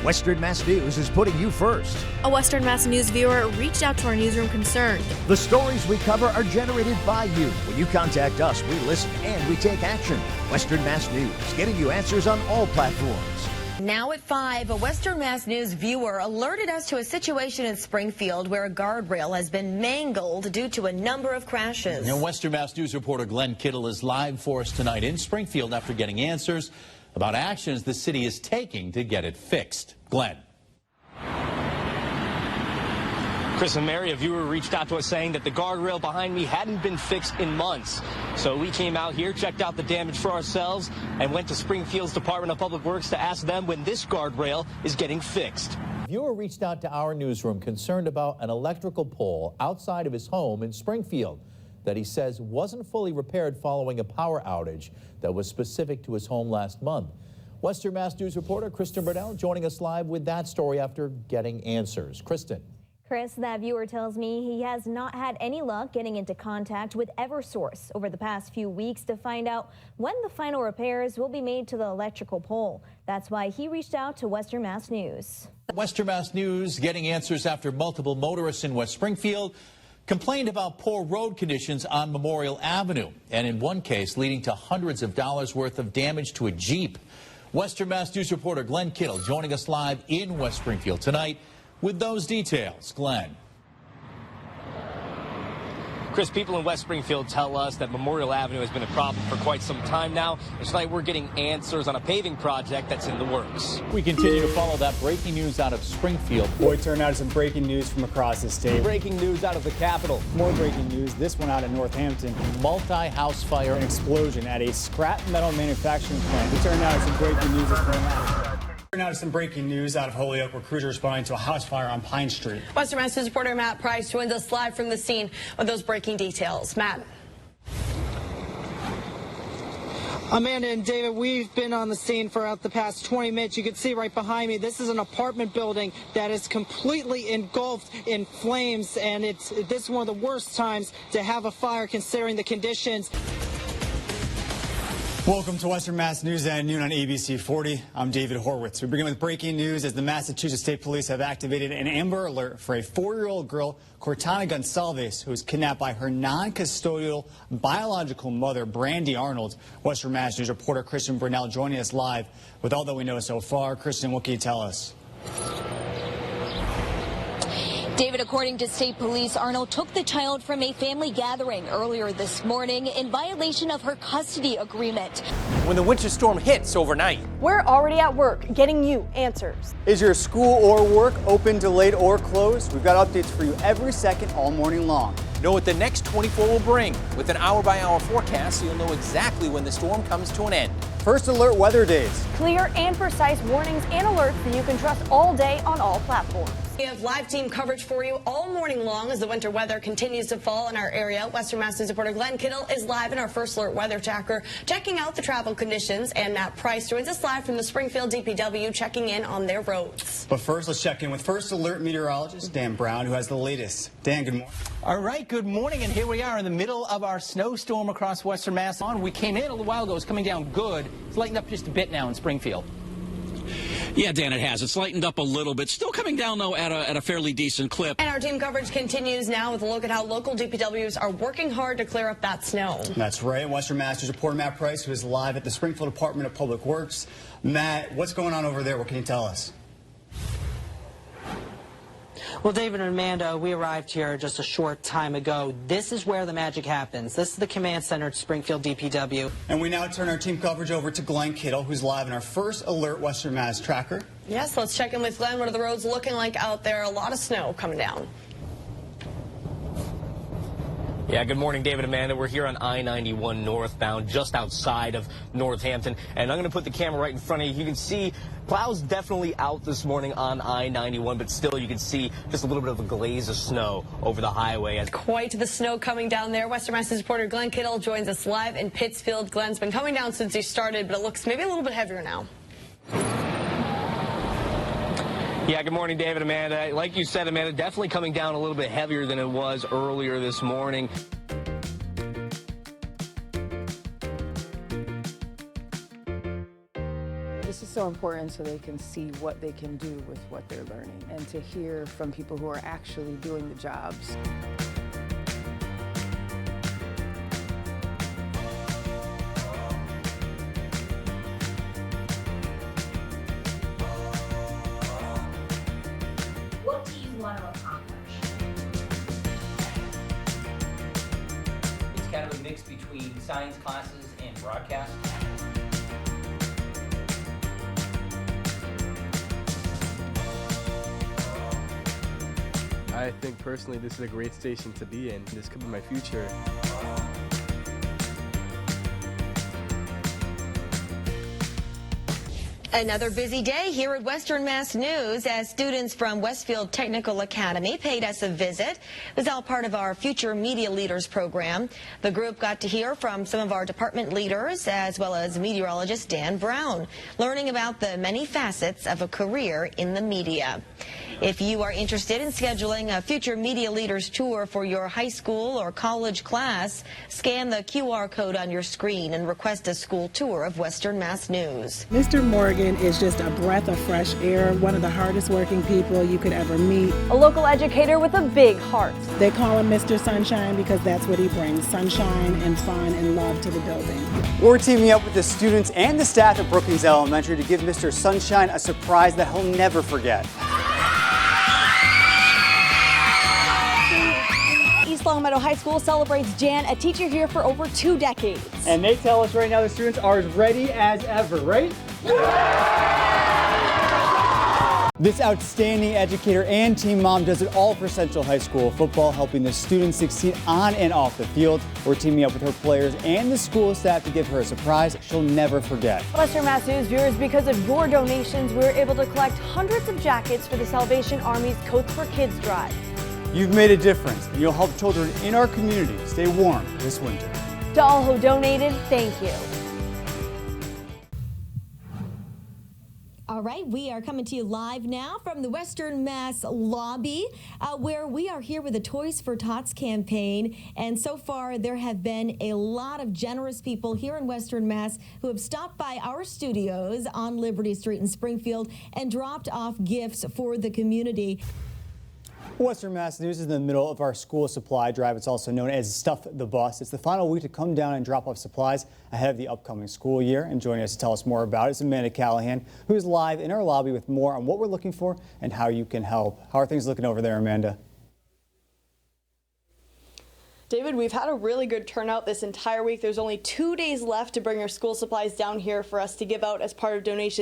Western Mass News is putting you first. A Western Mass News viewer reached out to our newsroom concerned. The stories we cover are generated by you. When you contact us, we listen and we take action. Western Mass News, getting you answers on all platforms. Now at 5, a Western Mass News viewer alerted us to a situation in Springfield where a guardrail has been mangled due to a number of crashes. And Western Mass News reporter Glenn Kittle is live for us tonight in Springfield after getting answers about actions the city is taking to get it fixed. Glenn. Chris and Mary, a viewer reached out to us saying that the guardrail behind me hadn't been fixed in months. So we came out here, checked out the damage for ourselves, and went to Springfield's Department of Public Works to ask them when this guardrail is getting fixed. A viewer reached out to our newsroom concerned about an electrical pole outside of his home in Springfield that he says wasn't fully repaired following a power outage that was specific to his home last month. Western Mass News reporter Kristen Burdell joining us live with that story after getting answers. Kristen. Chris, that viewer tells me he has not had any luck getting into contact with Eversource over the past few weeks to find out when the final repairs will be made to the electrical pole. That's why he reached out to Western Mass News. Western Mass News getting answers after multiple motorists in West Springfield complained about poor road conditions on Memorial Avenue, and in one case leading to hundreds of dollars worth of damage to a Jeep. Western Mass News reporter Glenn Kittle joining us live in West Springfield tonight with those details. Glenn. Chris, people in West Springfield tell us that Memorial Avenue has been a problem for quite some time now. And tonight we're getting answers on a paving project that's in the works. We continue to follow that breaking news out of Springfield. Boy, turn out some breaking news from across the state. Breaking news out of the capital. More breaking news, this one out of Northampton. Multi-house fire. An explosion at a scrap metal manufacturing plant. We turn out some breaking news this morning. Now to some breaking news out of Holyoke, where crews are responding to a house fire on Pine Street. Western Mass News reporter Matt Price joins us live from the scene with those breaking details. Matt. Amanda and David, we've been on the scene for the past 20 minutes. You can see right behind me, this is an apartment building that is completely engulfed in flames, and this is one of the worst times to have a fire considering the conditions. Welcome to Western Mass News at noon on ABC 40. I'm David Horwitz. We begin with breaking news as the Massachusetts State Police have activated an Amber Alert for a 4-year-old girl, Cortana Gonsalves, who was kidnapped by her non-custodial biological mother, Brandy Arnold. Western Mass News reporter Kristen Brunell joining us live with all that we know so far. Kristen, what can you tell us? David, according to state police, Arnold took the child from a family gathering earlier this morning in violation of her custody agreement. When the winter storm hits overnight. We're already at work getting you answers. Is your school or work open, delayed, or closed? We've got updates for you every second all morning long. Know what the next 24 will bring. With an hour-by-hour forecast, so you'll know exactly when the storm comes to an end. First Alert weather days. Clear and precise warnings and alerts that you can trust all day on all platforms. We have live team coverage for you all morning long as the winter weather continues to fall in our area. Western Mass News reporter Glenn Kittle is live in our First Alert weather tracker, checking out the travel conditions, and Matt Price joins us live from the Springfield DPW, checking in on their roads. But first, let's check in with First Alert meteorologist Dan Brown, who has the latest. Dan, good morning. All right, good morning, and here we are in the middle of our snowstorm across Western Mass. We came in a little while ago, it's coming down good. It's lightened up just a bit now in Springfield. Yeah, Dan, it has. It's lightened up a little bit. Still coming down, though, at a fairly decent clip. And our team coverage continues now with a look at how local DPWs are working hard to clear up that snow. That's right. Western Mass News reporter Matt Price, who is live at the Springfield Department of Public Works. Matt, what's going on over there? What can you tell us? Well, David and Amanda, we arrived here just a short time ago. This is where the magic happens. This is the command center at Springfield DPW. And we now turn our team coverage over to Glenn Kittle, who's live in our First Alert Western Mass tracker. Yes, let's check in with Glenn. What are the roads looking like out there? A lot of snow coming down. Yeah, good morning, David and Amanda. We're here on I-91 northbound, just outside of Northampton. And I'm going to put the camera right in front of you. You can see plows definitely out this morning on I-91, but still you can see just a little bit of a glaze of snow over the highway. Quite the snow coming down there. Western Mass News reporter Glenn Kittle joins us live in Pittsfield. Glenn's been coming down since he started, but it looks maybe a little bit heavier now. Yeah, good morning, David, Amanda. Like you said, Amanda, definitely coming down a little bit heavier than it was earlier this morning. This is so important so they can see what they can do with what they're learning and to hear from people who are actually doing the jobs. What do you want to accomplish? It's kind of a mix between science classes and broadcast. I think personally this is a great station to be in. This could be my future. Another busy day here at Western Mass News as students from Westfield Technical Academy paid us a visit. It was all part of our Future Media Leaders program. The group got to hear from some of our department leaders as well as meteorologist Dan Brown, learning about the many facets of a career in the media. If you are interested in scheduling a Future Media Leaders tour for your high school or college class, scan the QR code on your screen and request a school tour of Western Mass News. Mr. Morgan is just a breath of fresh air, one of the hardest working people you could ever meet. A local educator with a big heart. They call him Mr. Sunshine because that's what he brings, sunshine and fun and love to the building. We're teaming up with the students and the staff at Brookings Elementary to give Mr. Sunshine a surprise that he'll never forget. East Longmeadow High School celebrates Jan, a teacher here for over 2 decades. And they tell us right now the students are as ready as ever, right? This outstanding educator and team mom does it all for Central High School football, helping the students succeed on and off the field. We're teaming up with her players and the school staff to give her a surprise she'll never forget. Western Mass News viewers, because of your donations, we were able to collect hundreds of jackets for the Salvation Army's Coats for Kids drive. You've made a difference, and you'll help children in our community stay warm this winter. To all who donated, thank you. All right, we are coming to you live now from the Western Mass lobby, where we are here with the Toys for Tots campaign. And so far, there have been a lot of generous people here in Western Mass who have stopped by our studios on Liberty Street in Springfield and dropped off gifts for the community. Western Mass News is in the middle of our school supply drive. It's also known as Stuff the Bus. It's the final week to come down and drop off supplies ahead of the upcoming school year. And joining us to tell us more about it is Amanda Callahan, who is live in our lobby with more on what we're looking for and how you can help. How are things looking over there, Amanda? David, we've had a really good turnout this entire week. There's only 2 days left to bring our school supplies down here for us to give out as part of donations.